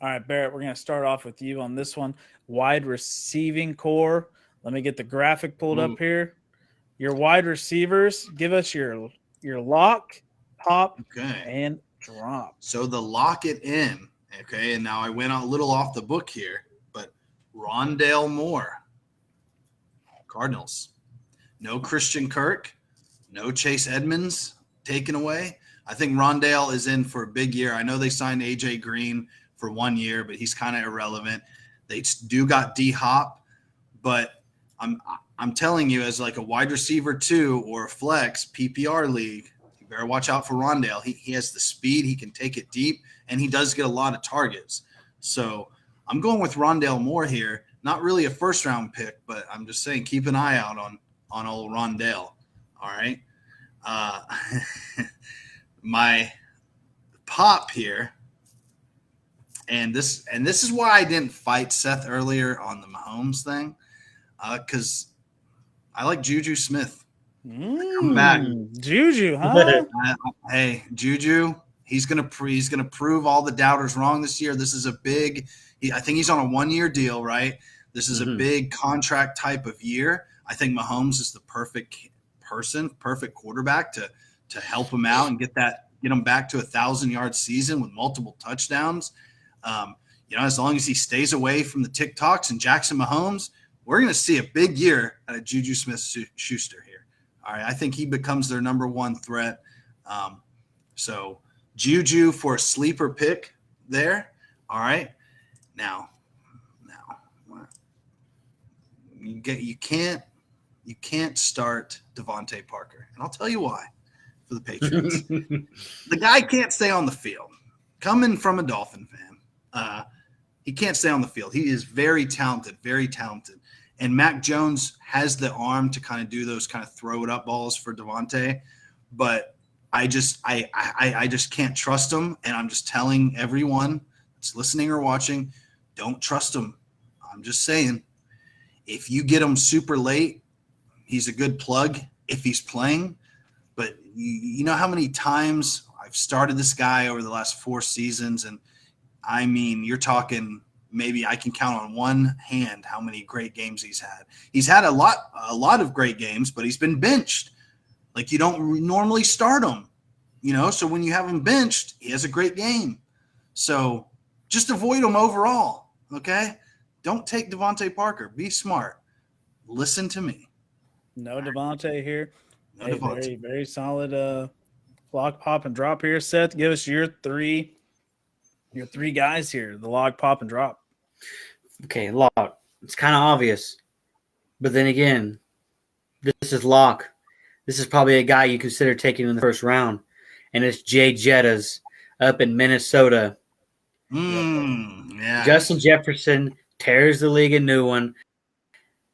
All right, Barrett, we're going to start off with you on this one. Wide receiving core. Let me get the graphic pulled up Ooh. here. Your wide receivers, give us your lock, pop, Okay. and drop. So the lock it in. Okay. And now I went a little off the book here, but Rondale Moore, Cardinals. No Christian Kirk, no Chase Edmonds taken away. I think Rondale is in for a big year. I know they signed AJ Green for 1 year, but he's kind of irrelevant. They do got D Hop, but I'm telling you, as like a wide receiver 2 or a flex PPR league, you better watch out for Rondale. He has the speed, he can take it deep, and he does get a lot of targets. So I'm going with Rondale Moore here. Not really a first round pick, but I'm just saying keep an eye out on old Rondale. All right. My pop here, and this is why I didn't fight Seth earlier on the Mahomes thing, because I like Juju Smith. Come back, Juju, huh? Hey, Juju, he's gonna prove all the doubters wrong this year. This is a big. I think he's on a 1-year deal, right? This is a big contract type of year. I think Mahomes is the perfect quarterback to help him out and get him back to 1,000-yard season with multiple touchdowns. As long as he stays away from the TikToks and Jackson Mahomes, we're going to see a big year out of Juju Smith-Schuster here. All right, I think he becomes their number one threat. So Juju for a sleeper pick there. All right, now you can't start Devontae Parker, and I'll tell you why. For the Patriots, the guy can't stay on the field. Coming from a Dolphin fan, he can't stay on the field. He is very talented, and Mac Jones has the arm to kind of do those kind of throw it up balls for Devontae, but I just can't trust him, and I'm just telling everyone that's listening or watching, don't trust him. I'm just saying, if you get him super late, he's a good plug if he's playing. But you know how many times I've started this guy over the last 4 seasons, and I mean, you're talking maybe I can count on one hand how many great games he's had. He's had a lot of great games, but he's been benched. Like, you don't normally start him, So when you have him benched, he has a great game. So just avoid him overall, okay? Don't take Devontae Parker. Be smart. Listen to me. No Devontae here. No Hey, Devontae. very, very solid lock, pop, and drop here. Seth, give us your three guys here, the log, pop, and drop. Okay, lock. It's kind of obvious. But then again, this is lock. This is probably a guy you consider taking in the first round. And it's Jay Jettas up in Minnesota. Yeah. Justin Jefferson tears the league a new one.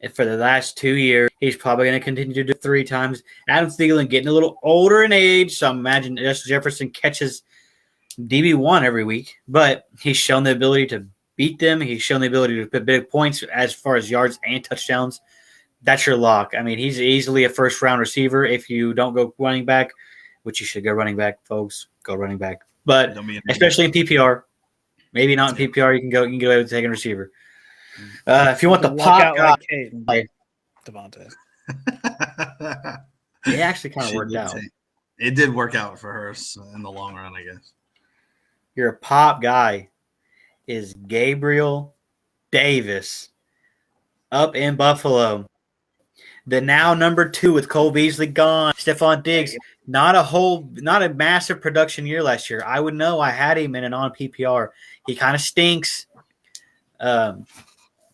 And for the last 2 years, he's probably going to continue to do 3 times. Adam Thielen getting a little older in age, so I imagine Justin Jefferson catches DB1 every week. But he's shown the ability to beat them. He's shown the ability to put big points as far as yards and touchdowns. That's your lock. I mean, he's easily a first-round receiver if you don't go running back, which you should go running back, folks. Go running back. But especially in PPR. Maybe not in PPR. You can get away with taking a receiver. If you want the pop guy, like Devontae. It actually kind of worked out. It did work out for her in the long run, I guess. Your pop guy is Gabriel Davis up in Buffalo. The now number 2 with Cole Beasley gone. Stephon Diggs, not a massive production year last year. I would know. I had him in an on PPR. He kind of stinks.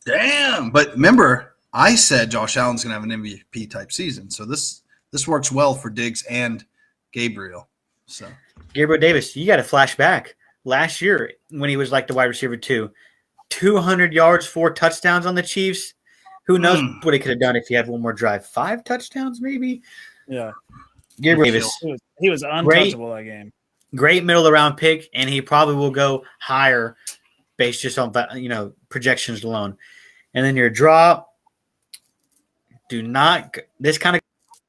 Damn. But remember, I said Josh Allen's going to have an MVP type season. So this works well for Diggs and Gabriel. So Gabriel Davis, you got to flash back. Last year when he was like the wide receiver 2, 200 yards, 4 touchdowns on the Chiefs. Who knows what he could have done if he had one more drive? 5 touchdowns maybe? Yeah. Gabriel Davis. He was untouchable that game. Great middle of the round pick, and he probably will go higher based just on projections alone. And then your drop, this kind of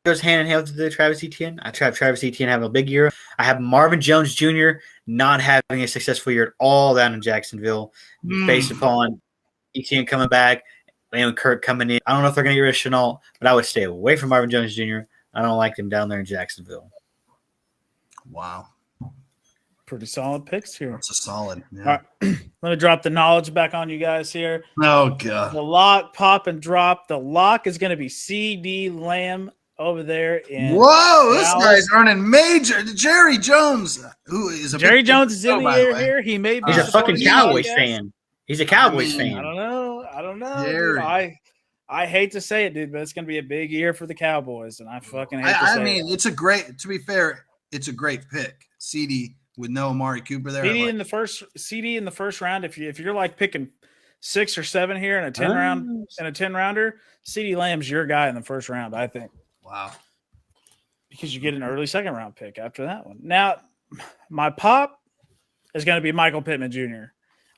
goes hand in hand with the Travis Etienne. I have Travis Etienne having a big year. I have Marvin Jones Jr. not having a successful year at all down in Jacksonville, based upon Etienne coming back, and Kirk coming in. I don't know if they're going to get rid of Chenault, but I would stay away from Marvin Jones Jr. I don't like him down there in Jacksonville. Wow. Pretty solid picks here. That's a solid. Yeah. All right. Let me drop the knowledge back on you guys here. Oh, God. The lock, pop, and drop. The lock is going to be CD Lamb over there in Whoa, this Dallas. guy's earning major. Jerry Jones, who is a Jerry big Jones is in the by air way. here. He may be He's a fucking supporting Cowboys the podcast. fan. He's a Cowboys I mean, fan. I don't know. Jerry. Dude. I hate to say it, dude, but it's going to be a big year for the Cowboys, and I fucking hate to I say mean, it. it's a great. To be fair, it's a great pick. CD with no Amari Cooper there. CD in the first round. If you're like picking 6 or 7 here in a 10 rounder, CD Lamb's your guy in the first round, I think. Wow. Because you get an early second round pick after that one. Now, my pop is going to be Michael Pittman Jr.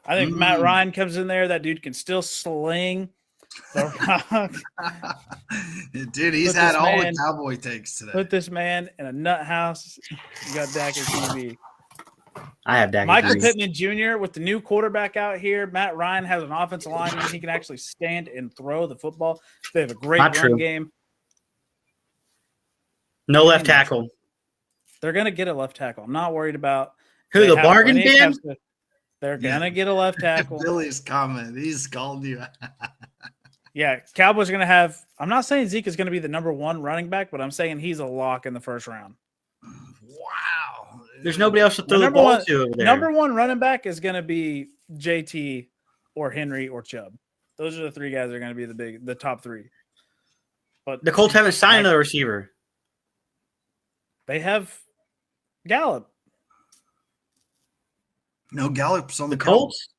I think Matt Ryan comes in there. That dude can still sling the rock. Dude, he's had all the Cowboy takes today. Put this man in a nut house. You got Dak as QB. I have Dak. Michael Pittman Jr. with the new quarterback out here. Matt Ryan has an offensive line. He can actually stand and throw the football. They have a great run game. No left tackle. They're going to get a left tackle. I'm not worried about who, the bargain bin? They're going to get a left tackle. Billy's comment. He's called you. Yeah, Cowboys are going to have – I'm not saying Zeke is going to be the number 1 running back, but I'm saying he's a lock in the first round. Wow. There's nobody else to throw the ball to over there. Number 1 running back is going to be JT or Henry or Chubb. Those are the 3 guys that are going to be the top 3. But the Colts haven't signed another receiver. They have Gallup. No, Gallup's on the Colts.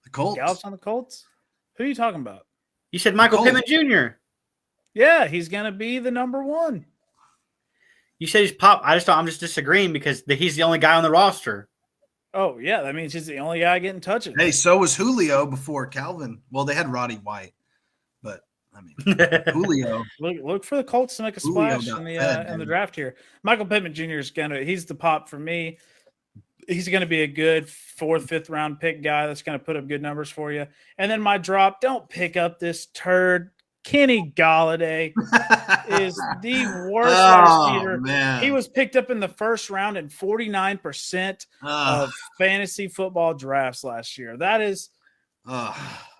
The Colts. Gallup's on the Colts? Who are you talking about? You said Michael Pittman Jr. Yeah, he's going to be the number 1. You said he's pop. I'm just disagreeing because he's the only guy on the roster. Oh, yeah. That means he's the only guy getting touches. Hey, so was Julio before Calvin. Well, they had Roddy White, but I mean, Julio. Look for the Colts to make a splash in the draft here. Michael Pittman Jr. he's the pop for me. He's going to be a good 4th, 5th round pick guy that's going to put up good numbers for you. And then my drop, don't pick up this turd. Kenny Golladay is the worst wide receiver. Man. He was picked up in the first round in 49% of fantasy football drafts last year. That is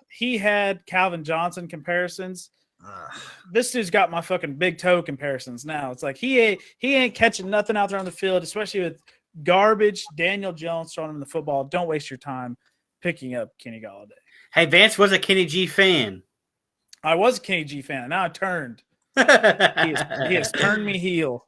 he had Calvin Johnson comparisons. This dude's got my fucking big toe comparisons now. It's like he ain't catching nothing out there on the field, especially with garbage Daniel Jones throwing him the football. Don't waste your time picking up Kenny Golladay. Hey, Vance was a Kenny G fan. I was a Kenny G fan, and now I turned. He has turned me heel.